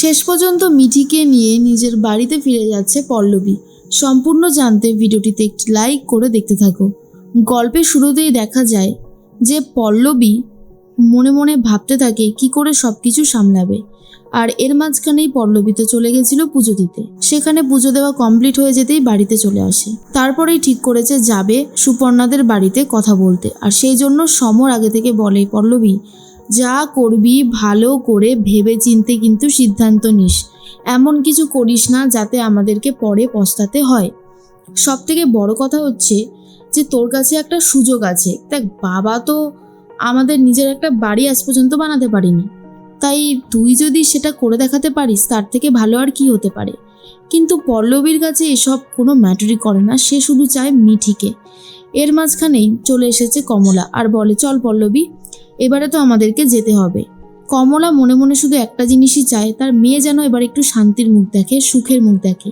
শেষ পর্যন্ত মিঠিকে নিয়ে নিজের বাড়িতে ফিরে যাচ্ছে পল্লবী। সম্পূর্ণ জানতে ভিডিওটিতে একটি লাইক করে দেখতে থাকো। গল্পের শুরুতেই দেখা যায় যে পল্লবী মনে মনে ভাবতে থাকে কি করে সব কিছু সামলাবে। আর এর মাঝখানেই পল্লবী তো চলে গেছিল পুজো দিতে। সেখানে পুজো দেওয়া কমপ্লিট হয়ে যেতেই বাড়িতে চলে আসে। তারপরেই ঠিক করেছে যাবে সুপর্ণাদের বাড়িতে কথা বলতে। আর সেই জন্য সমর আগে থেকে বলে, পল্লবী যা করবি ভালো করে ভেবে চিন্তে কিন্তু সিদ্ধান্ত নিস, এমন কিছু করিস না যাতে আমাদেরকে পরে পস্তাতে হয়। সব থেকে বড় কথা হচ্ছে যে তোর কাছে একটা সুযোগ আছে। দেখ, বাবা তো আমাদের নিজের একটা বাড়ি আজ পর্যন্ত বানাতে পারিনি, তাই তুই যদি সেটা করে দেখাতে পারিস তার থেকে ভালো আর কি হতে পারে। কিন্তু পল্লবীর কাছে এসব কোনো ম্যাটারই করে না, সে শুধু চায় মিঠিকে। এর মাঝখানেই চলে এসেছে কমলা আর বলে, চল পল্লবী, এবারে তো আমাদেরকে যেতে হবে। কমলা মনে মনে শুধু একটা জিনিসই চায়, তার মেয়ে যেন এবার একটু শান্তির মুখ দেখে, সুখের মুখ দেখে,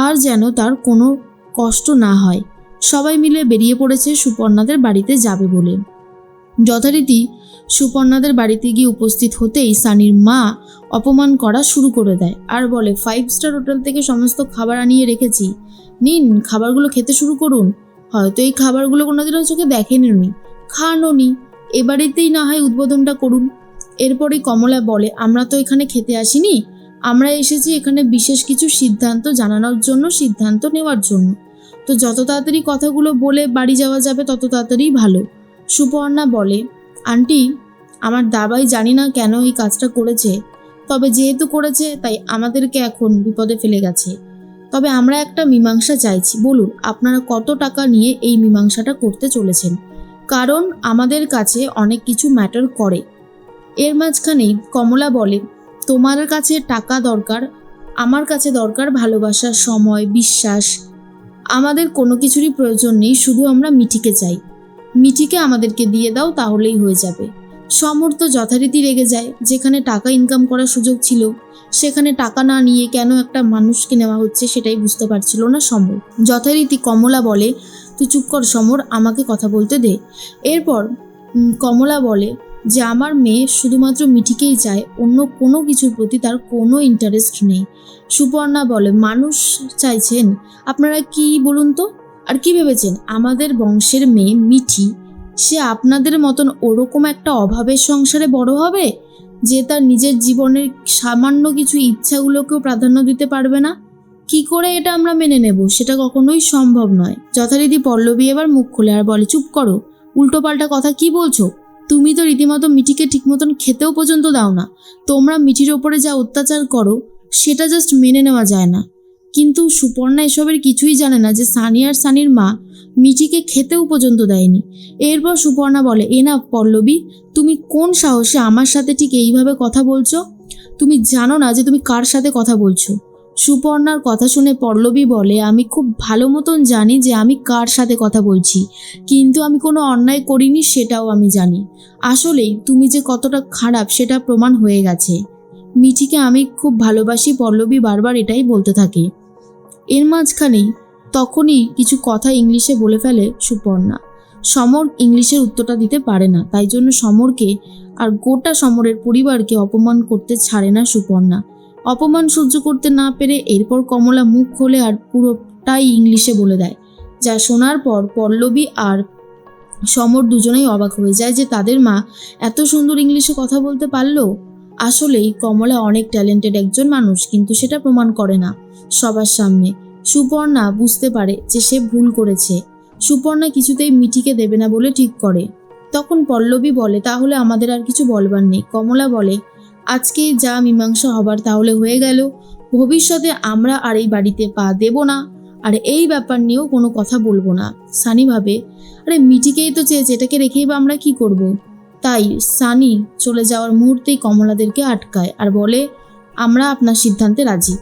আর যেন তার কোনো কষ্ট না হয়। সবাই মিলে বেরিয়ে পড়েছে সুপর্ণাদের বাড়িতে যাবে বলে। যথারীতি সুপর্ণাদের বাড়িতে গিয়ে উপস্থিত হতেই সানির মা অপমান করা শুরু করে দেয় আর বলে, 5 স্টার হোটেল থেকে সমস্ত খাবার আনিয়ে রেখেছি, নিন খাবারগুলো খেতে শুরু করুন। হয়তো এই খাবারগুলো কোনোদিনও চোখে দেখেননি, খাননি, এ বাড়িতেই না হয় উদ্বোধনটা করুন। এরপরেই কমলা বলে, আমরা তো এখানে খেতে আসিনি, আমরা এসেছি এখানে বিশেষ কিছু সিদ্ধান্ত জানানোর জন্য, সিদ্ধান্ত নেওয়ার জন্য। তো যত তাড়াতাড়ি কথাগুলো বলে বাড়ি যাওয়া যাবে তত তাড়াতাড়ি ভালো। সুপর্ণা বলে, আন্টি আমার দাবাই জানি না কেন এই কাজটা করেছে, তবে যেহেতু করেছে তাই আমাদেরকে এখন বিপদে ফেলে গেছে। তবে আমরা একটা মীমাংসা চাইছি, বলুন আপনারা কত টাকা নিয়ে এই মীমাংসাটা করতে চলেছেন, কারণ আমাদের কাছে অনেক কিছু ম্যাটার করে। এর মাঝখানেই কমলা বলে, তোমার কাছে টাকা দরকার, আমার কাছে দরকার ভালোবাসা, সময়, বিশ্বাস। আমাদের কোনো কিছুরই প্রয়োজন নেই, শুধু আমরা মিঠিকে চাই। মিঠিকে আমাদেরকে দিয়ে দাও, তাহলেই হয়ে যাবে। সমর তো যথারীতি রেগে যায়, যেখানে টাকা ইনকাম করার সুযোগ ছিল সেখানে টাকা না নিয়ে কেন একটা মানুষকে নেওয়া হচ্ছে সেটাই বুঝতে পারছিল না সমর। যথারীতি কমলা বলে, তুই চুপ কর সমর, আমাকে কথা বলতে দে। এরপর কমলা বলে যে আমার মেয়ে শুধুমাত্র মিঠিকেই চায়, অন্য কোনো কিছুর প্রতি তার কোনো ইন্টারেস্ট নেই। সুপর্ণা বলে, মানুষ চাইছেন আপনারা কি বলুন তো, আর কি ভেবেছেন আমাদের বংশের মেয়ে মিঠি সে আপনাদের মতন ওরকম একটা অভাবের সংসারে বড় হবে যে তার নিজের জীবনের সামান্য কিছু ইচ্ছাগুলোকেও প্রাধান্য দিতে পারবে না? কি করে এটা আমরা মেনে নেব? সেটা কখনোই সম্ভব নয়। যথারীতি পল্লবী এবার মুখ খুলে আর বলে, চুপ করো, উল্টোপাল্টা কথা কি বলছো? তুমি তো রীতিমতো মিঠিকে ঠিক মতন খেতেও পর্যন্ত দাও না। তোমরা মিঠির ওপরে যা অত্যাচার করো সেটা জাস্ট মেনে নেওয়া যায় না। কিন্তু সুপর্ণা এসবের কিছুই জানে না যে সানি আর সানির মা মিঠিকে খেতেও পর্যন্ত দেয়নি। এরপর সুপর্ণা বলে, এ না পল্লবী, তুমি কোন সাহসে আমার সাথে ঠিক এইভাবে কথা বলছো? তুমি জানো না যে তুমি কার সাথে কথা বলছো? সুপর্ণার কথা শুনে পল্লবী বলে, আমি খুব ভালো মতন জানি যে আমি কার সাথে কথা বলছি, কিন্তু আমি কোনো অন্যায় করিনি সেটাও আমি জানি। আসলেই তুমি যে কতটা খারাপ সেটা প্রমাণ হয়ে গেছে। মিঠিকে আমি খুব ভালোবাসি, পল্লবী বারবার এটাই বলতে থাকে। এর মাঝখানেই তখনই কিছু কথা ইংলিশে বলে ফেলে সুপর্ণা। সমর ইংলিশের উত্তরটা দিতে পারে না, তাই জন্য সমরকে আর গোটা সমরের পরিবারকে অপমান করতে ছাড়ে না সুপর্ণা। অপমান সহ্য করতে না পেরে এরপর কমলা মুখ খোলে আর পুরোটাই ইংলিশে বলে দেয়, যা শোনার পর পল্লবী আর সমর দুজনেই অবাক হয়ে যায় যে তাদের মা এত সুন্দর ইংলিশে কথা বলতে পারলো। আসলেই কমলা অনেক ট্যালেন্টেড একজন মানুষ, কিন্তু সেটা প্রমাণ করে না সবার সামনে। সুপর্ণা বুঝতে পারে যে সে ভুল করেছে। সুপর্ণা কিছুতেই মিঠিকে দেবে না বলে ঠিক করে। তখন পল্লবী বলে, তাহলে আমাদের আর কিছু বলবার নেই। কমলা বলে, আজকে যা মীমাংসা হবার তাহলে হয়ে গেল, ভবিষ্যতে আমরা আর এই বাড়িতে পা দেব না, আর এই ব্যাপার নিয়েও কোনো কথা বলবো না। সানি ভাবে, আরে মিঠিকেই তো চেয়েছে, এটাকে রেখেই বা আমরা কি করব? তাই সানি চলে যাওয়ার মুহূর্তেই কমলাদেরকে আটকায় আর বলে, আমরা আপনার সিদ্ধান্তে রাজি।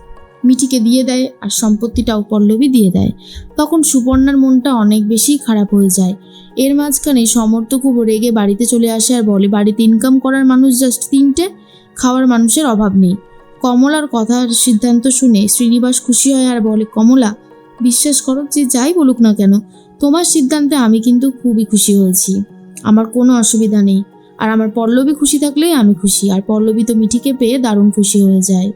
মিঠিকে দিয়ে দেয় আর সম্পত্তিটাও পল্লবী দিয়ে দেয়। তখন সুপর্ণার মনটা অনেক বেশি খারাপ হয়ে যায়। এর মাঝখানে সমর্থ খুব রেগে বাড়িতে চলে আসে আর বলে, বাড়িতে ইনকাম করার মানুষ জাস্ট 3টে, খাওয়ার মানুষের অভাব নেই। কমলার কথার সিদ্ধান্ত শুনে শ্রীনিবাস খুশি হয় আর বলে, কমলা বিশ্বাস করো, যে যাই বলুক না কেন তোমার সিদ্ধান্তে আমি কিন্তু খুবই খুশি হয়েছি, আমার কোনো অসুবিধা নেই। আর আমার পল্লবী খুশি থাকলেই আমি খুশি, আর পল্লবী তো মিঠিকে পেয়ে দারুণ খুশি হয়ে যায়।